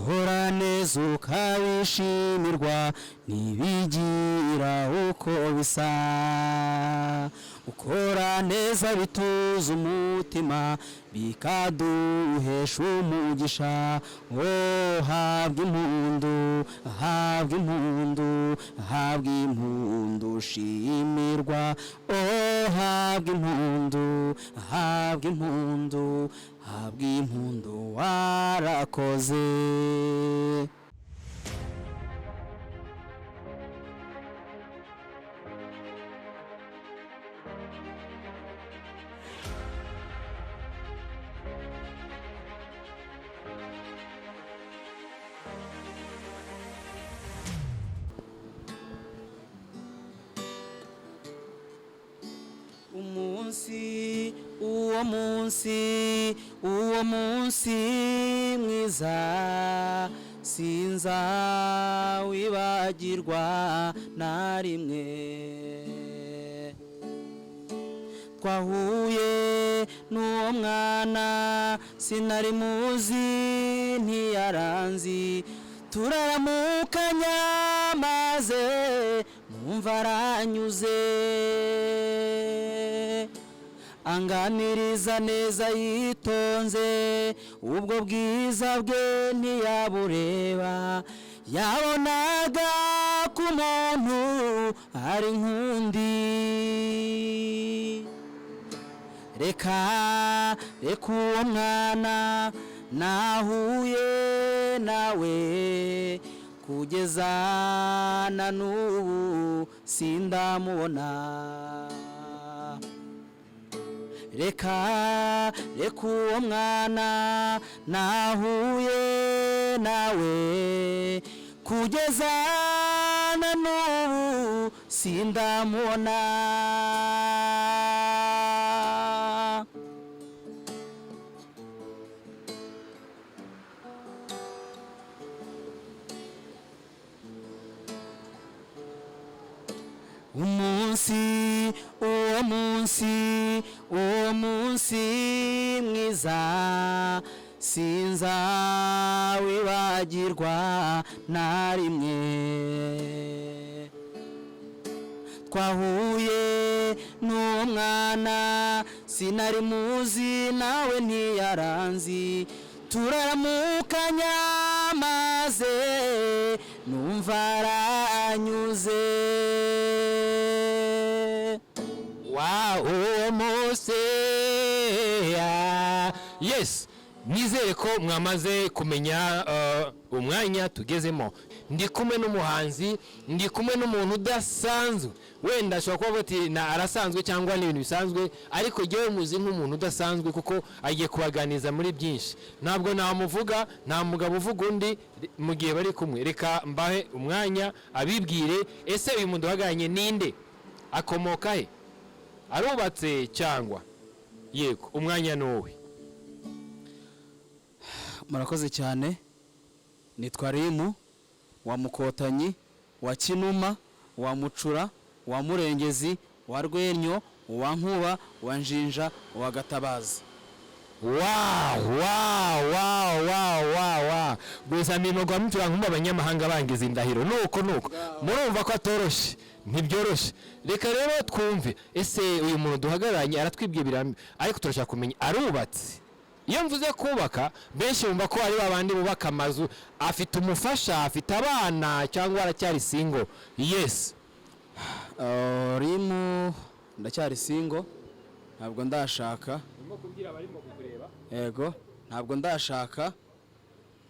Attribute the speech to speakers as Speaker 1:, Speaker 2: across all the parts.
Speaker 1: ukora neza ukabishimirwa ntibigira uko bisa ukora neza bituza umutima bikaduhesha umugisha habwa impundu habwa impundu habwa impundu shimirwa habwa impundu habwa impundu habwa impundu warakoze. uwo munsi mwiza sinza wibagirwa na rimwe twahuye n'uwo mwana sinari muzi ntiyaranzi turaramukanya maze numva aranyuze anganiriza neza yitonze ubwo bwiza bwe ntiyabureba yabonaga ko umuntu ari nk'undi reka uwo mwana nahuye nawe kugeza na n'ubu sindamubona reka uwo mwana nahuye nawe kugeza na n'ubu sindamubona uwo munsi mwiza sinza wibagirwa na rimwe twahuye n'uwo mwana sinari muzi nawe ntiyaranzi turaramukanya maze numva aranyuze
Speaker 2: uwo munsi yes nizere ko mwamaze kumenya umwanya tugezemo ndi kumwe n'umuhanzi ndi kumwe n'umuntu udasanzwe wenda ashobora kuba bati na arasanzwe cyangwa n'ibintu bisanzwe ariko jyewe muzi nk'umuntu udasanzwe kuko agiye kubaganiza muri byinshi ntabwo namuvuga nta mugabo uvuga undi mu gihe bari kumwe reka mbahe umwanya abibwire ese uyu muntu uhaganye ninde akomoka he arubatse cyangwa yego umwanya n'uwe.
Speaker 1: Murakoze cyane nitwa Rimu wa Mukotanyi wa Kinuma wa Mucura wa Murengezi wa Rwenyo wa Nkuba wa Njinja wa Gatabazi.
Speaker 2: gusa mimogwa mutura nkumba abanyamahanga bangize indahiro nuko murumva ko atoroshe ntibyoroshe reka rero twumve ese uyu muntu duhagararanye aratwibwiye birambe ariko turashaka kumenya arubatse iyo mvuze kubaka benshi bumva ko ari babandi bubaka amazu afite umufasha afite abana cyangwa aracyari single yes
Speaker 1: Rimu ndacyari single ntabwo ndashaka
Speaker 2: urimo kubwira abarimo kukureba
Speaker 1: yego ntabwo ndashaka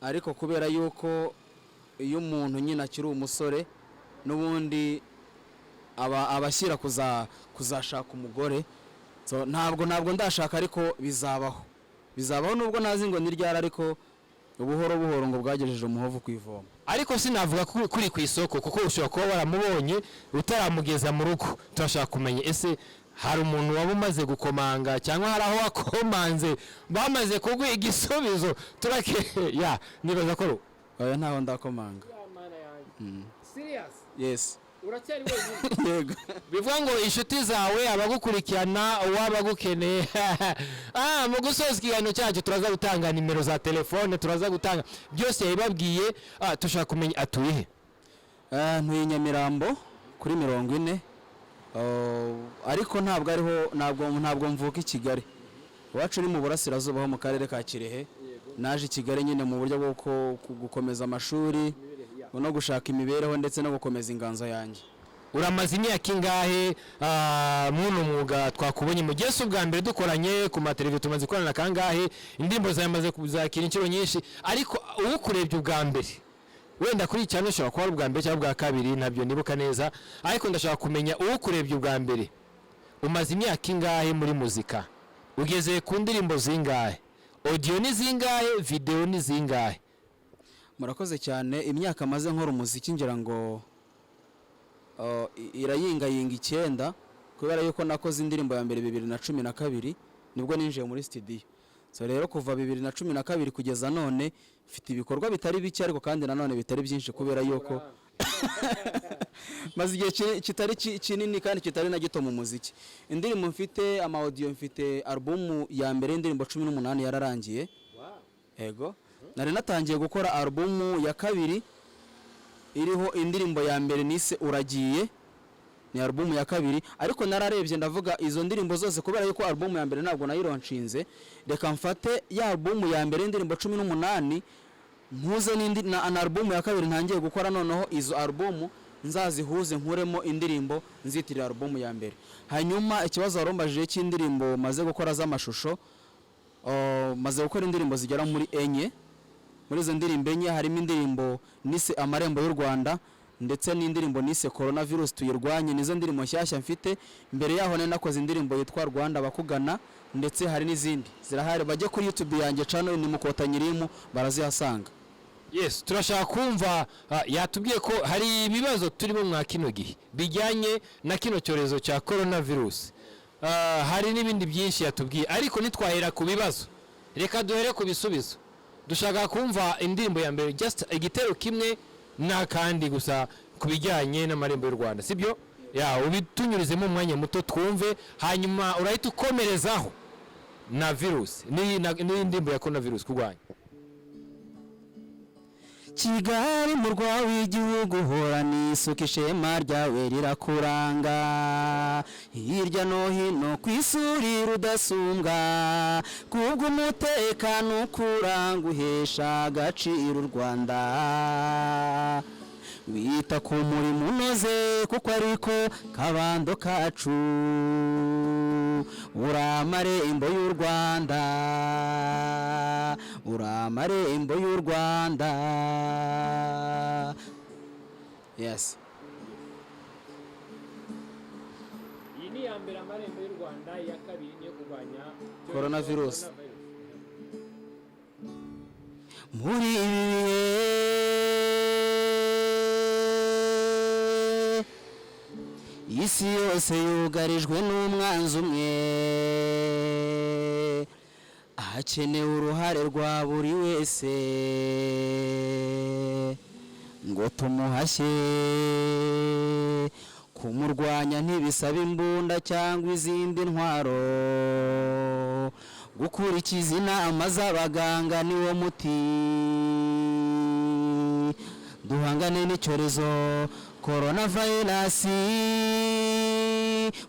Speaker 1: ariko kubera yuko iyo umuntu nyine akiri umusore n'ubundi abashyira kuzashaka umugore so ntabwo ndashaka ariko bizabaho nubwo nazi ngo niryara ariko ubuhoro ngo bwagejeje umuhovu kwivoma
Speaker 2: ariko sinavuga kuri ku isoko kuko ushobora kuba waramubonye utaramugeza mu rugo turashaka kumenya ese hari umuntu waba umaze gukomanga cyangwa hari aho wakomanze bamaze kuguha igisubizo nibaza ko
Speaker 1: oya ntaho ndakomanga
Speaker 2: serious
Speaker 1: yes
Speaker 2: uracyari wenyine
Speaker 1: yego
Speaker 2: bivuga ngo inshuti zawe abagukurikirana uwabagukeneye mu gusoza ikiganiro cyacu turaza gutanga nimero za telefone turaza gutanga byose yabibabwiye tushaka kumenya atuye he
Speaker 1: ntuye Nyamirambo kuri 40 ariko ntabwo ariho ntabwo mvuka i Kigali iwacu uri mu burasirazuba ho mu karere ka Kirehe naje i Kigali nyine mu buryo bwo gukomeza amashuri no gushaka imibereho ndetse no gukomeza inganzo yanjye.
Speaker 2: Uramaze imyaka ingahe muno mwuga twakubonye mu gihe ubwa mbere dukoranye ku mateleviziyo tumaze korana kangahe indirimbo zamaze kuzakira inshuro nyinshi ariko uwukurebye ubwa mbere wenda kuri cyane ushobora kuba ubwa mbere cyangwa ubwa kabiri ntabyo nibuka neza ariko ndashaka kumenya uwukurebye ubwa mbere umaze imyaka ingahe muri muzika ugeze ku ndirimbo zingahe audio ni zingahe video ni zingahe?
Speaker 1: Murakoze cyane imyaka maze nkora umuziki ngira ngo irayingayinga 9 kubera yuko nakoze indirimbo ya mbere 2012 nibwo ninjiye muri studio. So rero kuva 2012 kugeza none mfite ibikorwa bitari bike ariko kandi nanone bitari byinshi kubera yuko maze igihe kitari kinini kandi kitari na gito mu muziki. Indirimbo mfite ama audio mfite album ya mbere indirimbo 18 yararangiye. Yego. Nari natangiye gukora album ya kabiri iriho indirimbo ya mbere nise uragiye ni album ya kabiri ariko nararebye ndavuga izo ndirimbo zose kubera yuko album ya mbere ntabwo nayironshinze reka mfate ya album ya mbere indirimbo 18 mpuze n'indi na album ya kabiri ntangiye gukora noneho izo album nzazihuze nkuremo indirimbo nzitirira album ya mbere. Hanyuma ikibazo warombajije cy'indirimbo maze gukora z'amashusho maze gukora indirimbo zigera muri enye. Muri izo ndirimbo enye harimo indirimbo nise amarembo y'u Rwanda ndetse n'indirimbo nise coronavirus tuyirwanye nizo ndirimbo nshyashya mfite. Mbere yaho ne nakoze indirimbo yitwa Rwanda bakugana ndetse hari n'izindi zirahari bajye kuri YouTube yanjye channel ni mukotanyirimu barazihasanga.
Speaker 2: Yes, turashaka kumva yatubwiye ko hari ibibazo turimo mwa kino gihe bijyanye na kino cyorezo cya coronavirus. Hari n'ibindi byinshi yatubwiye ariko nitwahera ku bibazo reka duhere ku bisubizo. Dushaka kumva indirimbo ya mbere just igitero kimwe nakandi gusa kubijyanye n'amarembo y'u Rwanda sibyo ubitunyurizemo umwanya muto twumve hanyuma urahita ukomerezaho na virus n'indirimbo ya coronavirus kurwanya.
Speaker 1: Kigali murwa w'igihugu horana isuku ishema ryawe rirakuranga hirya no hino ku isuri rudasumbwa kubw'umutekano ukuranga uhesha agaciro u Rwanda wita ku murimo unoze kuko ariko kabando kacu uramarembo y'u Rwanda uramarembo y'u Rwanda. Yes.
Speaker 2: Iyi ni ya mbere amarembo y'u Rwanda ya kabiri niyo kurwanya
Speaker 1: coronavirus. Muri isi yose yugarijwe n'umwanzi umwe hakenewe uruhare rwa buri wese ngo tumuhashye kumurwanya ntibisaba imbunda cyangwa izindi ntwaro gukurikiza inama z'abaganga niwo muti duhangane n'icyorezo coronavirus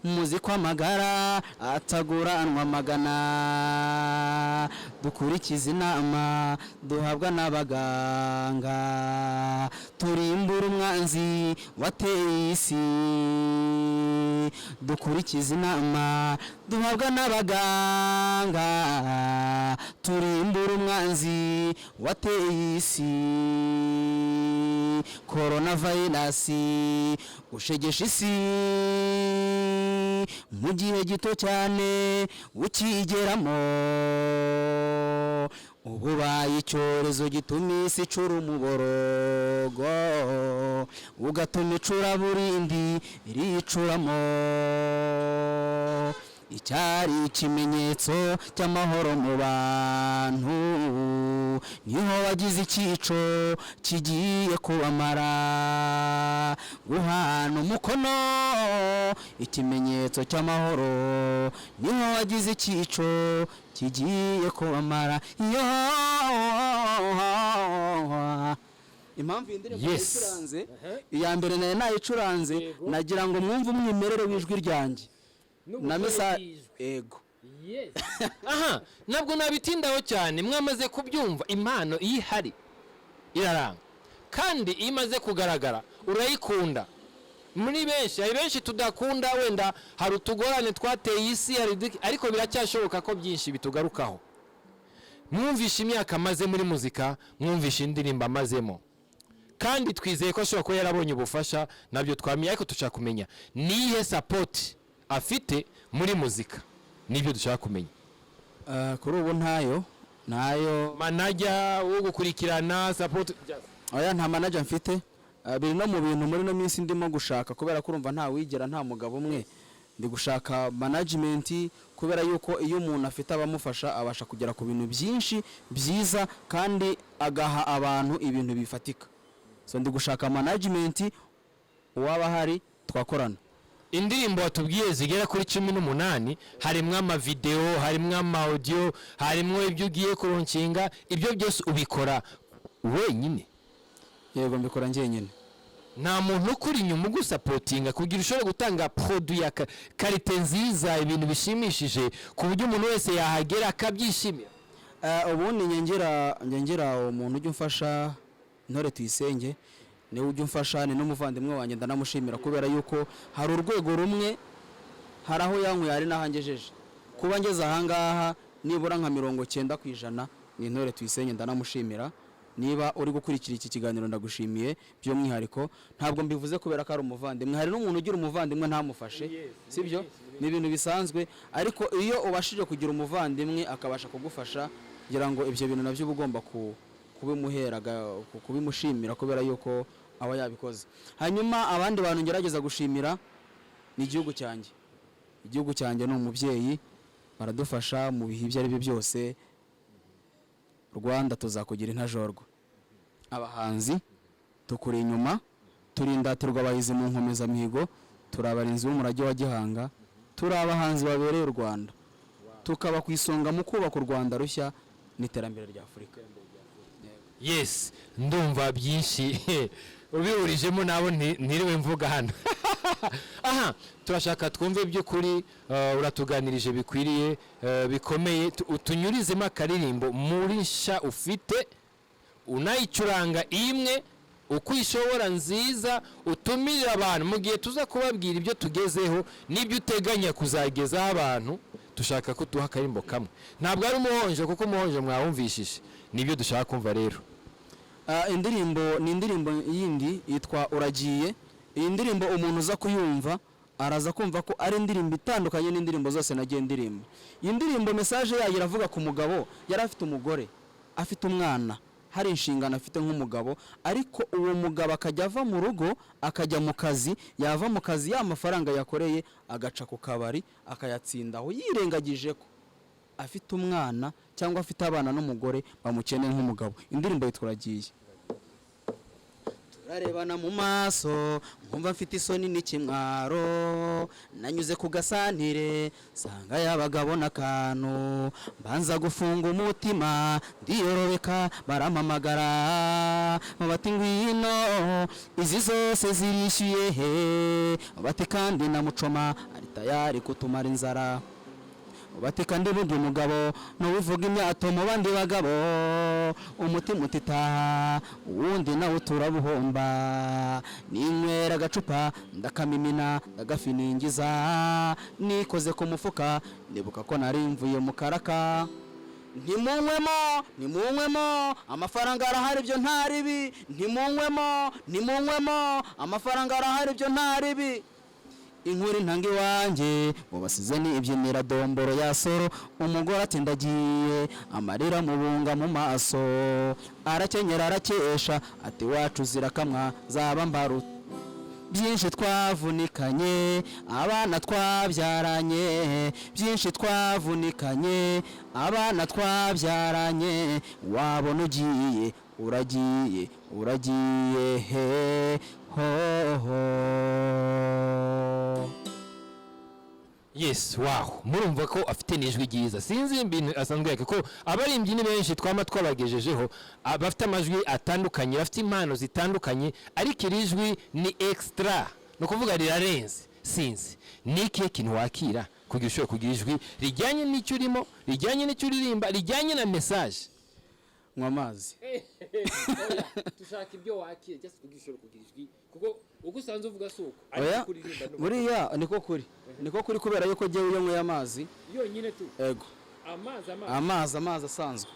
Speaker 1: muziko amagara ataguranwa magana dukurikiza inama duhabwa n'abaganga turimbura umwanzi wateye isi dukurikiza inama duhabwa n'abaganga turimbura umwanzi wateye isi coronavirus ushegesha isi mu gihe gito cyane ukigeramo ububaye icyorezo gituma isi icura umuborogo ugatuma icuraburindi ricuramo icyari ikimenyetso cy'amahoro mu bantu niho wagize icyico kigiye kubamara guhana umukono ikimenyetso cy'amahoro niho wagize icyico kigiye kubamara impamvu y'indirimbo icuranze iya mbere nayo nayicuranze nagira ngo mwumve umwimerere w'ijwi ryanjye na mesa ego
Speaker 2: aha nabwo nabitindaho cyane mwamaze kubyumva impano ihari iraranga kandi imaze kugaragara urayikunda muri benshi hari benshi tudakunda wenda hari utugorane twateye isi ariko biracyashoboka ko byinshi bitugarukaho mwumvisha imyaka amaze muri muzika mwumvisha indirimbo amazemo kandi twizeye ko ashobora kuba yarabonye ubufasha nabyo twamenye ariko dushaka kumenya nihe support afite muri muzika nibyo dushaka kumenya
Speaker 1: kuri ubu ntayo
Speaker 2: manager wo gukurikirana support
Speaker 1: oya nta manager mfite biri no mu bintu muri no minsi ndimo gushaka kubera ko urumva nta wigera nta mugabo umwe ndi gushaka management kubera yuko iyo umuntu afite abamufasha abasha kugera ku bintu byinshi byiza kandi agaha abantu ibintu bifatika so ndi gushaka management uwaba hari twakorana
Speaker 2: indirimbo watubwiye zigera kuri 18 harimwe amavideo harimwe amaudio harimwe ibyo ugiye kuronshinga ibyo byose ubikora wenyine
Speaker 1: yego mbikora njyenyine
Speaker 2: nta muntu ukuri inyuma ugusapotinga kugira ushobore gutanga produit ya karite nziza ibintu bishimishije ku buryo umuntu wese yahagera akabyishimira
Speaker 1: ubundi nyengera umuntu ujye umfasha Ntore Tuyisenge ni ujye umfasha ni n'umuvandimwe wanjye ndanamushimira kubera yuko hari urwego rumwe hari aho yankuye hari nahangejeje kuba ngeze ahangaha nibura nka 90% ni Ntore Tuyisenge ndanamushimira niba uri gukurikira iki kiganiro ndagushimiye by'umwihariko ntabwo mbivuze kubera ko ari umuvandimwe hari n'umuntu ugira umuvandimwe ntamufashe sibyo ni ibintu bisanzwe ariko iyo ubashije kugira umuvandimwe akabasha kugufasha ngira ngo ibyo bintu nabyo ugomba kubimuheraga kubimushimira kubera yuko aba yabikoze hanyuma abandi bantu ngerageza gushimira ni igihugu cyanjye ni umubyeyi baradufasha mu bihe ibyo ari byo byose Rwanda tuzakugira intajorwa abahanzi tukuri inyuma turindatirwa abahizi mu nkomezamihigo turabarinzi b'umurage wa Gihanga turi abahanzi babereye u Rwanda tukaba ku isonga mu kubaka u Rwanda rushya n'iterambere rya Afurika
Speaker 2: yes ndumva byinshi ubihurijemo nabo ntiriwe mvuga hano aha turashaka twumve by'ukuri uratuganirije bikwiriye bikomeye tunyurizemo akaririmbo muri nsha ufite unayicuranga imwe uko ishobora nziza utumirira abantu mu gihe tuza kubabwira ibyo tugezeho n'ibyo uteganya kuzagezaho abantu dushaka ko duha akarimbo kamwe ntabwo ari umuhonje kuko umuhonje mwawumvishije nibyo dushaka kumva rero
Speaker 1: indirimbo yindi yitwa Uragiye iyi ndirimbo umuntu uza kuyumva araza kumva ko ari indirimbo itandukanye n'indirimbo zose nagiye ndirimba iyi ndirimbo message yayo iravuga ku mugabo yari afite umugore afite umwana hari inshingano afite nk'umugabo ariko uwo mugabo akajya ava mu rugo akajya mu kazi yava mu kazi ya mafaranga yakoreye agaca ku kabari akayatsindaho yirengagije ko afite umwana cyangwa afite abana n'umugore bamukeneye nk'umugabo indirimbo yitwa Uragiye turarebana mu maso nkumva mfite isoni n'ikimwaro nanyuze ku gasantire sanga y'abagabo n'akantu mbanza gufunga umutima ndiyorobeka barampamagara bati ngwino izi zose zirishyuye he bati kandi na Mucoma ari tayari kutumara inzara bati kandi burya umugabo n'ubivuga imyato mu bandi bagabo umutima utitaha uwundi nawe turabuhomba ninywera agacupa ndakamimina ndagafiningiza nikoze ku mufuka ndibuka ko nari mvuye mu karaka ntimunywemo amafaranga arahari ibyo ntaribi ntimunywemo amafaranga arahari ibyo ntaribi inkuri ntanga iwanjye ngo basize ni ibyinira domboro ya soro umugore ati ndagiye amarira mubunga mu maso arakenyera arakesha ati wacu zirakamwa zaba mbaru byinshi twavunikanye abana twabyaranye byinshi twavunikanye abana twabyaranye wabona ugiye uragiye he ho.
Speaker 2: Yes, wow, murumva ko afite n'ijwi ryiza. Sinzi ibintu asanzwe yake ko abarimbyi ni benshi twama twabagejejeho bafite amajwi atandukanye, bafite impano zitandukanye, ariko iri jwi ni extra, no kuvuga rirarenze. Sinzi niki kintu wakira kugira ushobora kugira ijwi rijyanye n'icyo urimo, rijyanye n'icyo uririmba, rijyanye na message.
Speaker 1: Nywa amazi.
Speaker 2: Tushaka ibyo wakira just kugira ushobora kugira ijwi kuko uko usanze uvuga suko
Speaker 1: ariko kuririmba buriya niko kuri kubera yuko giye iyo nyweye amazi
Speaker 2: yonyine tu.
Speaker 1: Ego. Amazi asanzwe.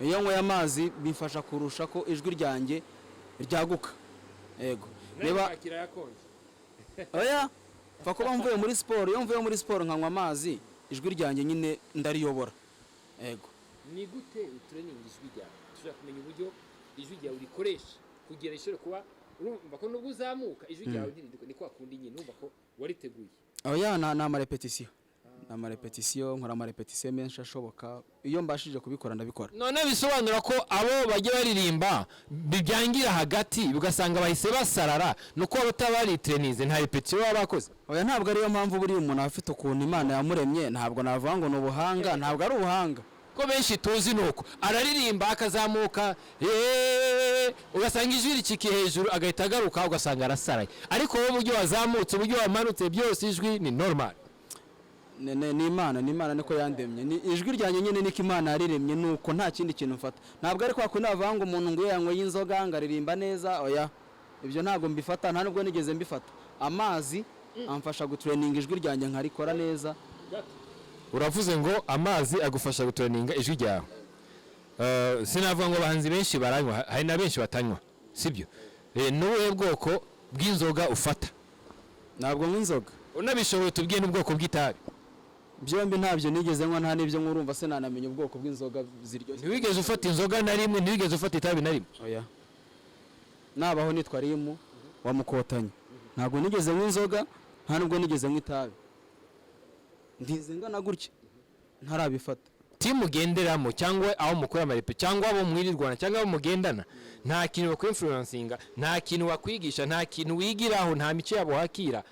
Speaker 1: Iyo nyweye amazi bifasha kurusha ko ijwi ryanjye ryaguka. Ego.
Speaker 2: Niba akira yakonje.
Speaker 1: Oya. Fakuba mvuye muri sport, iyo mvuye muri sport nkanywa amazi, ijwi ryanjye nyine ndariyobora. Ego.
Speaker 2: Ni gute utraining ijwi ryawe? Tushaka kumenya uburyo ijwi ryawe urikoresha kugira ishobora kuba urumva ko nubwo uzamuka ijwi ryawe ni kwa kundi nyine urumva ko wariteguye.
Speaker 1: Oya na amarepetition. Amarepetition nkora amarepetition menshi ashoboka iyo mbashije kubikora ndabikora.
Speaker 2: None bisobanura ko abo bajye baririmba bibyangira hagati ugasanga bahise basarara nuko batabari trainize nta repetition baba bakoze.
Speaker 1: Oya ntabwo ariyo mpamvu buri umuntu afite ukuntu Imana yamuremye, ntabwo navuga ngo n'ubuhanga, ntabwo ari ubuhanga.
Speaker 2: Ko benshi tuzi nuko araririmba akazamuka ugasanga ijwi rikiki hejuru agahita agaruka ugasanga arasaraye, ariko wowe uburyo wazamutse uburyo wamanutse byose ijwi ni normal.
Speaker 1: Ni Imana niko yandemye, ni ijwi ryanjye nyine niko Imana yariremye nuko nta kindi kintu mfata. Ntabwo ari kwa kundi bavuga ngo umuntu ngo yanywe y'inzoga ngaririmba neza. Oya ibyo ntabwo mbifata, nta nubwo nigeze mbifata. Amazi amfasha gutraining ijwi ryanjye nkarikora neza.
Speaker 2: Uravuze ngo amazi agufasha gutraininga ijwi ryawe. Sinavuga ngo abahanzi benshi baranywa, hari na benshi batanywa, sibyo? N'ubuhe bwoko bw'inzoga ufata?
Speaker 1: Ntabwo nk'inzoga.
Speaker 2: Unabishoboye tubwiye n'ubwoko bw'itabi.
Speaker 1: Byombi ntabyo nigeze nkwa, nta n'ibyo nkurumva se nanamenya ubwoko bw'inzoga ziryoshye.
Speaker 2: Ntiwigeze ufata inzoga na rimwe, ntiwigeze ufata itabi na rimwe?
Speaker 1: Oya. Nabaho nitwa Rimu wa Mukotanya. Ntabwo nigeze nk'inzoga, nta nubwo nigeze nk'itabi. Ndizenga na gutya ntarabifata.
Speaker 2: Timu genderamo cyangwa aho mukora amarepe cyangwa abo mwirirwana cyangwa abo mugendana nta kintu bakwe influencinga, nta kintu bakwigisha, nta kintu wigiraho, nta mico yabo hakira,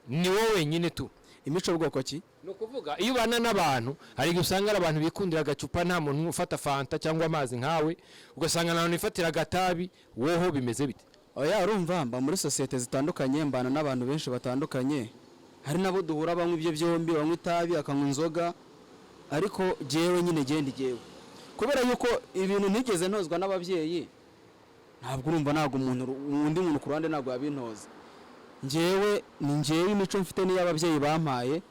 Speaker 2: ni wowe nyine tu.
Speaker 1: Imico bwoko ki?
Speaker 2: No kuvuga iyo bana n'abantu hari gusanga abantu bikundira agacupa, nta muntu ufata fanta cyangwa amazi nkawe, ugasanga naho nifatira agatabi, woho bimeze bite?
Speaker 1: Oya urumva mba muri societe zitandukanye, mbana n'abantu benshi batandukanye. Hari nabo duhura banywa ibyo byombi, banywa itabi akanywa inzoga, ariko jewe nyine genda jewe kubera yuko ibintu ntigeze ntozwa n'ababyeyi. Ntabwo urumva ntabwo undi muntu ku ruhande ntabwo yabintoza. Njyewe imico mfite niyo ababyeyi bampaye,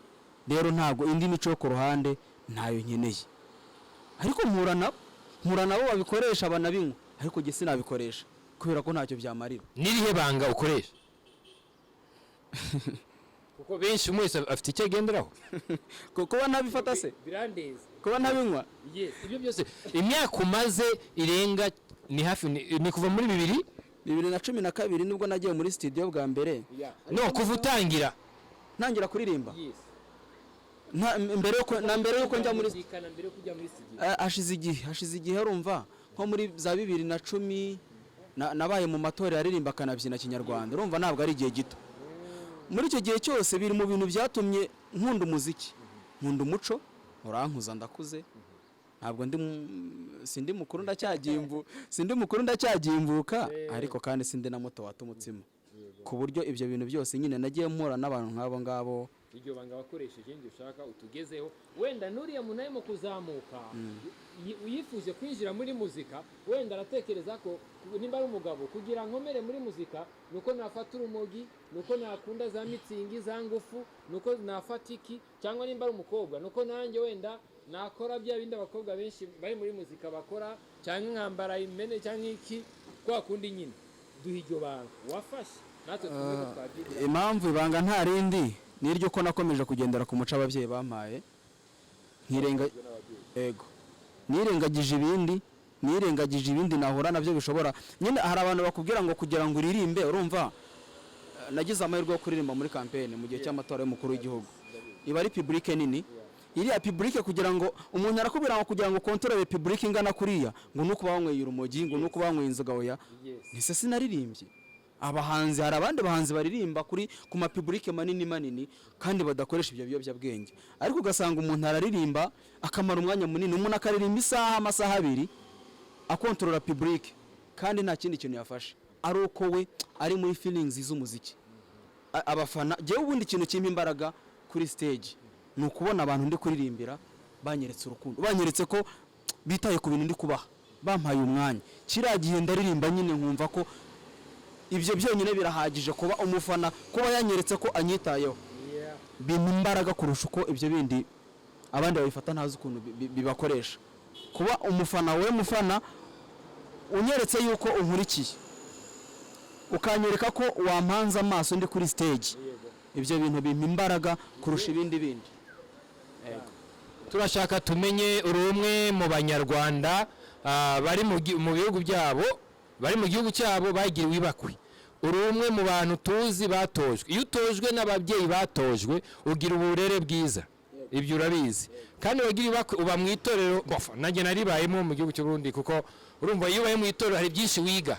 Speaker 1: rero ntabwo indi mico ku ruhande ntayo nkeneye. Ariko mpura nabo babikoresha banabinywa, ariko jye sinabikoresha kubera ko ntacyo byamarira.
Speaker 2: Nirihe banga ukoresha? Kuko benshi mwese afite icyo agenderaho.
Speaker 1: Kuba ntabifata se
Speaker 2: Birandeze.
Speaker 1: Kuba ntabinywa.
Speaker 2: Yes, ibyo byose imyaka umaze irenga ni hafi ni kuva muri
Speaker 1: 2012 nibwo nagiye muri studio bwa mbere.
Speaker 2: No kuva utangira
Speaker 1: ntangira kuririmba.
Speaker 2: Yes.
Speaker 1: mbere yuko njya muri
Speaker 2: studio.
Speaker 1: Hashize igihe urumva nko muri za 2010 nabaye mu matora yaririmba kanabyina kinyarwanda. Urumva ntabwo ari igihe gito. Muri icyo gihe cyose biri mu bintu byatumye nkunda umuziki, nkunda umuco, urankuza ndakuze. Ntabwo sindi mukuru ndacyagimbuka, ariko kandi sindi na muto watumutsima. Ku buryo ibyo bintu byose nyine nagiye mpura n'abantu nk'abo ngabo.
Speaker 2: Iryo banga wakoresheje ngi ushaka utugezeho, wenda nuriya munayemo kuzamuka uyifuje kwinjira muri muzika, wenda aratekereza ko nimba ari umugabo kugira nkomere muri muzika nuko nafata urumogi, nuko nakunda za mitsingi za ngufu, nuko nafata iki, cyangwa nimba ari umukobwa nuko nanjye wenda nakora bya bindi abakobwa benshi bari muri muzika bakora, cyangwa nkambara imene cyangwa iki, kwa kundi nyine duhiryo banga wafashe natwe twabyigira.
Speaker 1: Impamvu ibanga nta rindi niryo ko nakomeje kugendera ku muco ababyeyi bampaye, nirengagije ibindi nahura nabyo bishobora nyine. Hari abantu bakubwira ngo kugira ngo uririmbe, urumva nagize amahirwe yo kuririmba muri campaign mu gihe cy'amatora y'umukuru w'igihugu. Iba ari public nini. Iriya public kugira ngo umuntu arakubwira ngo kugira ngo control public ingana kuriya ngo nuko banyweye urumogi ngo nuko banyweye inzoga oya. Nise sinaririmbye. Abahanzi hari abandi bahanzi baririmba kuri ku ma public manini kandi badakoresha ibyo biyobyabwenge. Ariko ugasanga umuntu araririmba akamara umwanya munini, umuntu akaririmba amasaha abiri akontrola public kandi nta kindi kintu yafashe. Ari uko we ari muri feelings z'umuziki. Abafana jewe ubundi kintu kimpa imbaraga kuri stage ni ukubona abantu ndi kuririmbira banyeretse urukundo, banyeretse ko bitaye ku bintu ndi kubaha, bampaye umwanya. Kiragiye ndaririmba nyine nkumva ko ibyo byonyine birahagije kuba umufana, kuba yanyeretse ko anyitayeho. Bimpa imbaraga kurusha uko ibyo bindi abandi babifata ntazi ukuntu bibakoresha. Kuba umufana we mufana unyeretse yuko unkurikiye, ukanyereka ko wampanze amaso ndi kuri stage, ibyo bintu bimpa imbaraga kurusha ibindi.
Speaker 2: Turashaka tumenye urumwe mu banyarwanda bari mu bihugu byabo, bari mu gihugu cyabo bagiriwe ibakwe. Urumwe mu bantu tuzi batojwe. Iyo utojwe n'ababyeyi batojwe ugira uburere bwiza, ibyo urabizi. Kandi wagira ibakwe uba mu itorero, nanjye naribayemo mu gihugu cy'u Burundi, kuko urumva iyo ubaye mu itorero hari byinshi wiga.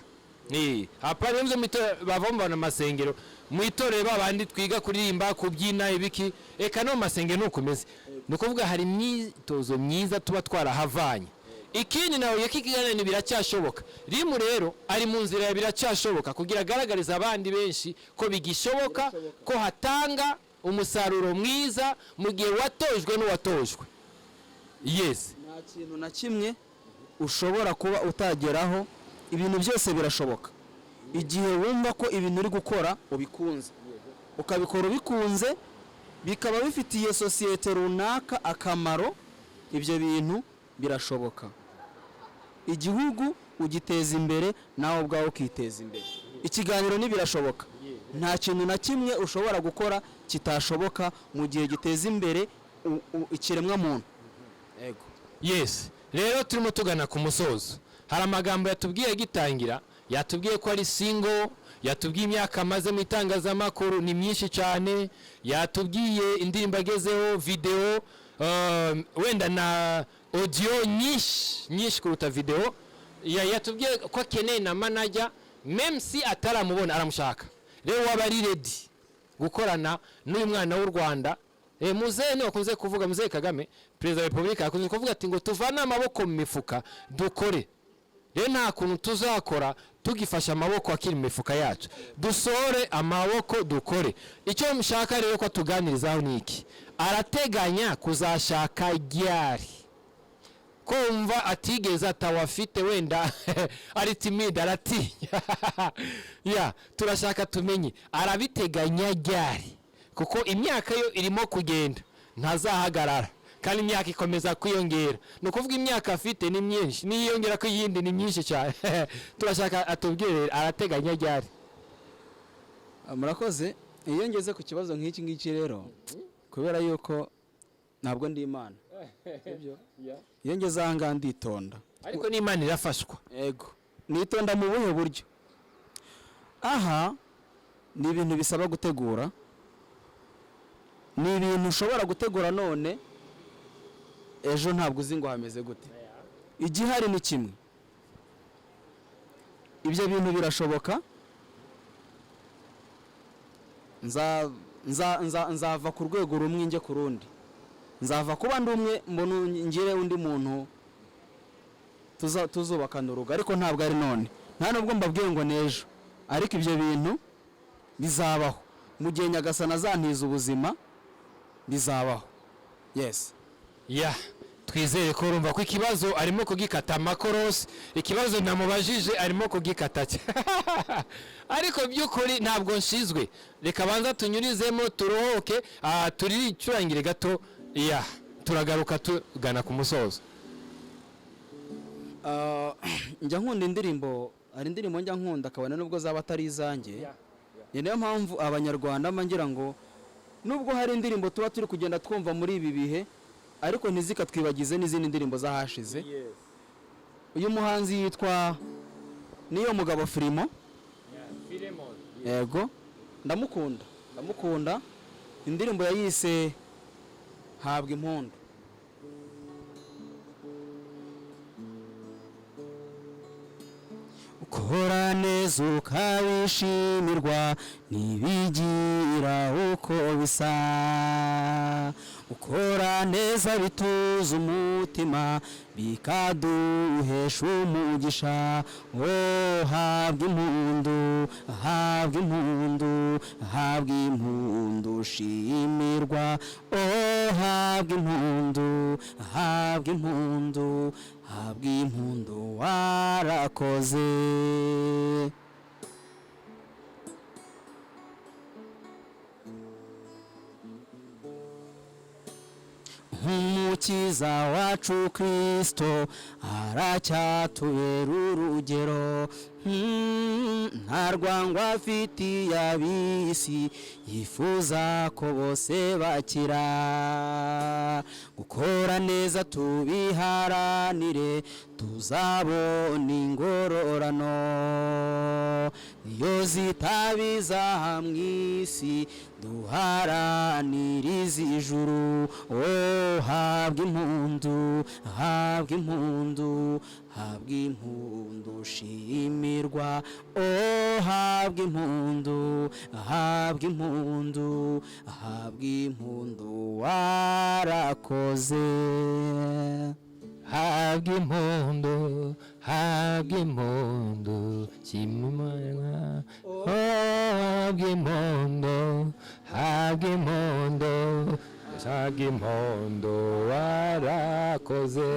Speaker 2: Hapa rero mu itorero bavomba amasengero, mu itorero babandi twiga kuririmba, kubyina ibiki, eka no masengero nukomeze. Nukuvuga hari imyitozo myiza tuba twarahavanye. Ikindi nawe yakigana biracyashoboka. Rimu rero ari mu nzira ya biracyashoboka kugira agaragariza abandi benshi ko bigishoboka, ko hatanga umusaruro mwiza mu gihe watojwe n'uwatojwe. Yes.
Speaker 1: Nta kintu na kimwe ushobora kuba utageraho, ibintu byose birashoboka. Igihe wumva ko ibintu uri gukora ubikunze, ukabikora ubikunze, bikaba bifitiye societe runaka akamaro, ibyo bintu birashoboka. Igihugu ugiteza imbere nawe ubwawe ukiteza imbere. Ikiganiro ni birashoboka. Nta kintu na kimwe ushobora gukora kitashoboka mu gihe giteza imbere ikiremwa muntu.
Speaker 2: Yego. Yes. Rero turimo tugana ku musozo. Hari amagambo yatubwiye gitangira, yatubwiye ko ari single, yatubwiye imyaka amaze mu itangazamakuru ni myinshi cyane, yatubwiye indirimbo agezeho, video, wenda na audio nyinshi kuruta video. Yatubwiye ko akeneye na manager, même si ataramubona aramushaka. Rero waba ari ready gukorana n'uyu mwana w'u Rwanda. Muzehe ni wakunze kuvuga, Muzehe Kagame, Perezida wa Repubulika, yakunze kuvuga ati ngo tuvane amaboko mu mifuka dukore. Rero nta kuntu tuzakora tugifasha amaboko akiri mu mifuka yacu. Dusore amaboko dukore. Icyo mushaka rero ko tuganirizaho ni iki? Arateganya kuzashaka ryari? Kumva atigeze atawafite wenda ari timide aratinya. Turashaka tumenye arabiteganya ryari? Kuko imyaka yo irimo kugenda, ntazahagarara. Kandi imyaka ikomeza kwiyongera. Nukuvuga imyaka afite ni myinshi, niyongera ko yindi ni myinshi cyane. Turashaka atubwire arateganya ryari?
Speaker 1: Murakoze. Iyo ngeze ku kibazo nk'iki ngiki rero, kubera yuko ntabwo ndi Imana. Sibyo? Iyo ngeze aha nditonda.
Speaker 2: Ariko ni Imana irafashwa.
Speaker 1: Yego. Nitonda mu buhe buryo? Aha ni ibintu bisaba gutegura. Ni ibintu ushobora gutegura none, ejo ntabwo uzi ngo hameze gute. Igihari ni kimwe. Ibyo bintu birashoboka. Nzava ku rwego rumwe njye ku rundi. Nzava kuba ndi umwe mbona ngire undi muntu tuzubakana urugo, ariko ntabwo ari none. Nta nubwo mbabwiye ngo nejo. Ariko ibyo bintu bizabaho. Mu gihe Nyagasana azantiza ubuzima bizabaho. Yes.
Speaker 2: Twizere ko urumva ko ikibazo arimo kugikata amakorosi, ikibazo namubajije arimo kugikata. Ariko by'ukuri ntabwo nshizwe. Reka banza tunyurizemo turohoke, turicurangire gato. Turagaruka tugana ku musozo.
Speaker 1: Njya nkunda indirimbo, ari indirimbo njya nkunda akabona nubwo zaba atari izanjye. Ni nayo mpamvu abanyarwanda mangira ngo nubwo hari indirimbo tuba turi kugenda twumva muri ibi bihe, ariko ntizikatwibagize n'izindi ndirimbo zahashize. Uyu muhanzi yitwa NIYOMUGABO Philemon.
Speaker 2: Philemon.
Speaker 1: Yego. ndamukunda indirimbo yayise habwa impundu. ukora neza ukabishimirwa ntibigira uko bisa, ukora neza bituza umutima bikaduhesha umugisha. habwa impundu, habwa impundu, habwa impundu shimirwa. habwa impundu, habwa impundu, habwa impundu warakoze. umukiza wacu Kristo aracyatubera urugero. nta rwangwa afitiye ab'isi, yifuza ko bose bakira. gukora neza tubiharanire, tuzabona ingororano. iyo zitabiza hamwe isi, duharanire iz'ijuru. habwa impundu, habwa impundu, habwa impundu shimirwa. habwa impundu, habwa impundu, habwa impundu warakoze.
Speaker 2: habwa impundu, habwa impundu shimirwa. habwa impundu, habwa impundu, habwa impundu warakoze.